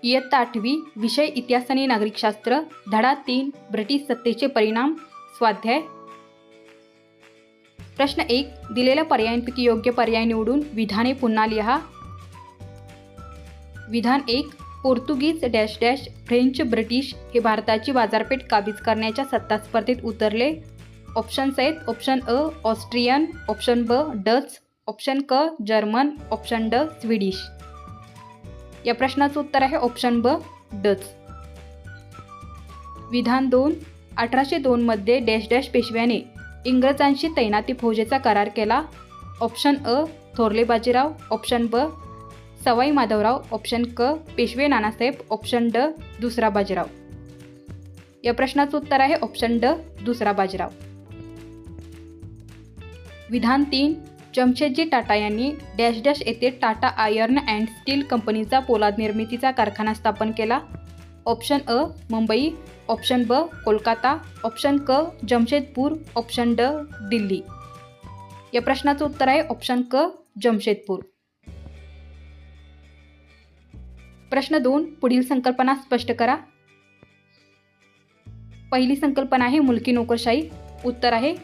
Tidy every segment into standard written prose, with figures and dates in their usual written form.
इयत्ता 8वी विषय इतिहास आणि नागरिकशास्त्र धडा 3 ब्रिटिश सत्तेचे परिणाम स्वाध्याय. प्रश्न 1. दिलेल्या पर्यायांपैकी योग्य पर्याय निवडून विधाने पुन्हा लिहा. विधान 1. पोर्तुगीज डॅश डॅश फ्रेंच ब्रिटिश हे भारताची बाजारपेठ काबीज करण्याच्या सत्ता स्पर्धेत उतरले. ऑप्शन्स आहेत. ऑप्शन अ ऑस्ट्रियन, ऑप्शन ब डच, ऑप्शन क जर्मन, ऑप्शन ड स्वीडिश. या प्रश्नाचं उत्तर आहे ऑप्शन ब डच. विधान 2. 1802 मध्ये डॅश डॅश पेशव्याने इंग्रजांशी तैनाती फौजेचा करार केला. ऑप्शन अ थोरले बाजीराव, ऑप्शन ब सवाई माधवराव, ऑप्शन क पेशवे नानासाहेब, ऑप्शन ड दुसरा बाजीराव. या प्रश्नाचं उत्तर आहे ऑप्शन ड दुसरा बाजीराव. विधान 3. जमशेदजी टाटा यांनी डॅश डॅश येथे टाटा आयर्न अँड स्टील कंपनीचा पोलाद निर्मितीचा कारखाना स्थापन केला. ऑप्शन अ मुंबई, ऑप्शन ब कोलकाता, ऑप्शन क जमशेदपूर, ऑप्शन ड दिल्ली. या प्रश्नाचं उत्तर आहे ऑप्शन क जमशेदपूर. प्रश्न 2. पुढील संकल्पना स्पष्ट करा. पहिली संकल्पना आहे मुलकी नोकरशाही. उत्तर आहे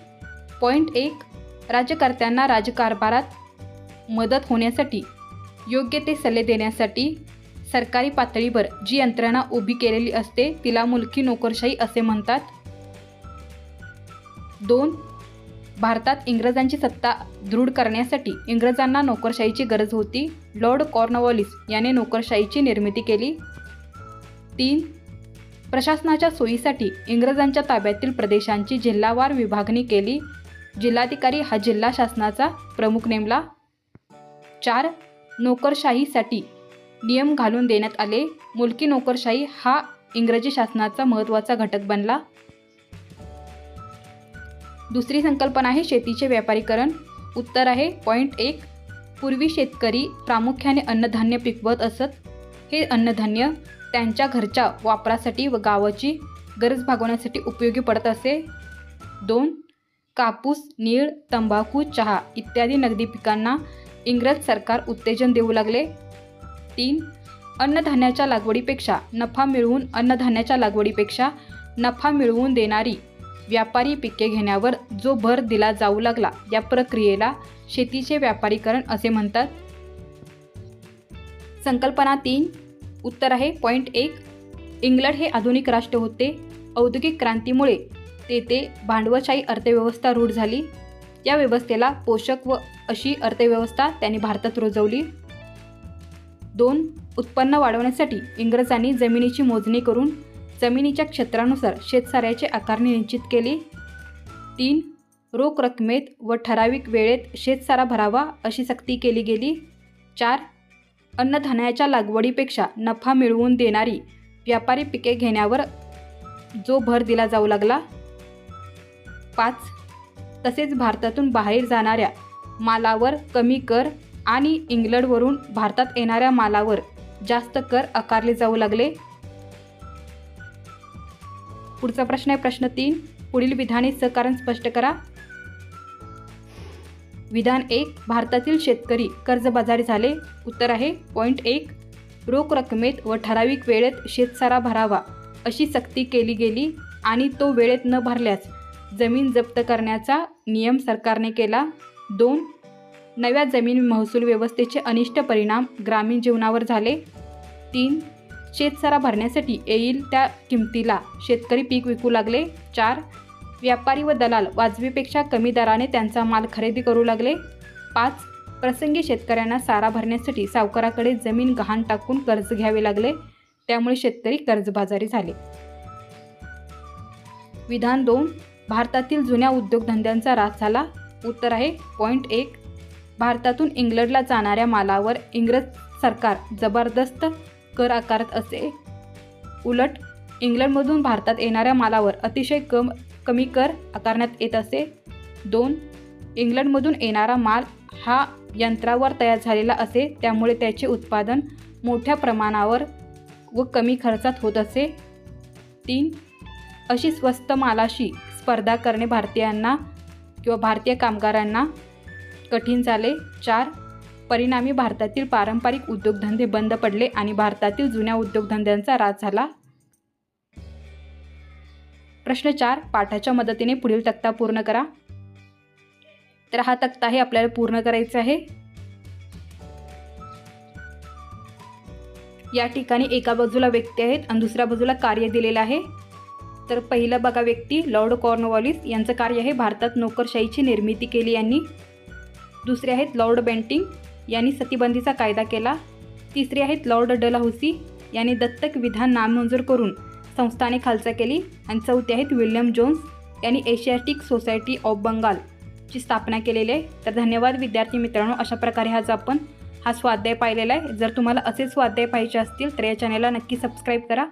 पॉईंट 1. राज्यकर्त्यांना राजकारभारात मदत होण्यासाठी योग्य ते सल्ले देण्यासाठी सरकारी पातळीवर जी यंत्रणा उभी केलेली असते तिला मुलकी नोकरशाही असे म्हणतात. 2. भारतात इंग्रजांची सत्ता दृढ करण्यासाठी इंग्रजांना नोकरशाहीची गरज होती. लॉर्ड कॉर्नवॉलिस याने नोकरशाहीची निर्मिती केली. 3. प्रशासनाच्या सोयीसाठी इंग्रजांच्या ताब्यातील प्रदेशांची जिल्हावार विभागणी केली. जिल्हाधिकारी हा जिल्हा शासनाचा प्रमुख नेमला. 4. नोकरशाहीसाठी नियम घालून देण्यात आले. मुलकी नोकरशाही हा इंग्रजी शासनाचा महत्त्वाचा घटक बनला. दुसरी संकल्पना आहे शेतीचे व्यापारीकरण. उत्तर आहे पॉईंट 1. पूर्वी शेतकरी प्रामुख्याने अन्नधान्य पिकवत असत. हे अन्नधान्य त्यांच्या घरच्या वापरासाठी व गावाची गरज भागवण्यासाठी उपयोगी पडत असे. 2. कापूस, नीळ, तंबाखू, चहा इत्यादी नगदी पिकांना इंग्रज सरकार उत्तेजन देऊ लागले. 3. अन्नधान्याच्या लागवडीपेक्षा नफा मिळवून देणारी व्यापारी पिके घेण्यावर जो भर दिला जाऊ लागला या प्रक्रियेला शेतीचे व्यापारीकरण असे म्हणतात. संकल्पना 3. उत्तर आहे पॉईंट 1. इंग्लंड हे आधुनिक राष्ट्र होते. औद्योगिक क्रांतीमुळे तेथे भांडवलशाही अर्थव्यवस्था रूढ झाली. या व्यवस्थेला पोषक व अशी अर्थव्यवस्था त्यांनी भारतात रुजवली. 2. उत्पन्न वाढवण्यासाठी इंग्रजांनी जमिनीची मोजणी करून जमिनीच्या क्षेत्रानुसार शेतसाऱ्याची आकारणी निश्चित केली. 3. रोख रकमेत व ठराविक वेळेत शेतसारा भरावा अशी सक्ती केली गेली. 4. अन्नधान्याच्या लागवडीपेक्षा नफा मिळवून देणारी व्यापारी पिके घेण्यावर जो भर दिला जाऊ लागला. 5. तसेच भारतातून बाहेर जाणाऱ्या मालावर कमी कर आणि इंग्लंडवरून भारतात येणाऱ्या मालावर जास्त कर आकारले जाऊ लागले. पुढचा प्रश्न आहे प्रश्न 3. पुढील विधाने सहकारण स्पष्ट करा. विधान 1. भारतातील शेतकरी कर्जबाजारी झाले. उत्तर आहे पॉईंट 1. रोख रकमेत व ठराविक वेळेत शेतसारा भरावा अशी सक्ती केली गेली आणि तो वेळेत न भरल्यास जमीन जप्त करण्याचा नियम सरकारने केला. 2. नव्या जमीन महसूल व्यवस्थेचे अनिष्ट परिणाम ग्रामीण जीवनावर झाले. 3. शेतसारा भरण्यासाठी येईल त्या किमतीला शेतकरी पीक विकू लागले. 4. व्यापारी व दलाल वाजवीपेक्षा कमी दराने त्यांचा माल खरेदी करू लागले. 5. प्रसंगी शेतकऱ्यांना सारा भरण्यासाठी सावकाराकडे जमीन गहाण टाकून कर्ज घ्यावे लागले. त्यामुळे शेतकरी कर्जबाजारी झाले. विधान 2. भारतातील जुन्या उद्योगधंद्यांचा ऱ्हास झाला. उत्तर आहे पॉईंट 1. भारतातून इंग्लंडला जाणाऱ्या मालावर इंग्रज सरकार जबरदस्त कर आकारत असे. उलट इंग्लंडमधून भारतात येणाऱ्या मालावर अतिशय कमी कर आकारण्यात येत असे. 2. इंग्लंडमधून येणारा माल हा यंत्रावर तयार झालेला असे. त्यामुळे त्याचे उत्पादन मोठ्या प्रमाणावर व कमी खर्चात होत असे. 3. अशी स्वस्त मालाशी स्पर्धा करणे भारतीयांना किंवा भारतीय कामगारांना कठीण झाले. 4. परिणामी भारतातील पारंपरिक उद्योगधंदे बंद पडले आणि भारतातील जुन्या उद्योगधंद्यांचा ऱ्हास झाला. प्रश्न 4. पाठाच्या मदतीने पुढील तक्ता पूर्ण करा. तर हा तक्ता आहे आपल्याला पूर्ण करायचा आहे. या ठिकाणी एका बाजूला व्यक्ती आहेत आणि दुसऱ्या बाजूला कार्य दिलेलं आहे. तर पहिलं बघा, व्यक्ती लॉर्ड कॉर्नवॉलिस यांचं कार्य आहे भारतात नोकरशाहीची निर्मिती केली यांनी. दुसरे आहेत लॉर्ड बेंटिंग यांनी सतीबंदीचा कायदा केला. तिसरे आहेत लॉर्ड डलहौसी यांनी दत्तक विधान नामंजूर करून संस्थाने खालसा केली. आणि चौथे आहेत विल्यम जोन्स यांनी एशियाटिक सोसायटी ऑफ बंगालची स्थापना केलेली आहे. तर धन्यवाद विद्यार्थी मित्रांनो. अशा प्रकारे हा स्वाध्याय पाहिलेला आहे. जर तुम्हाला असे स्वाध्याय पाहिजे असतील तर या चॅनलला नक्की सबस्क्राईब करा.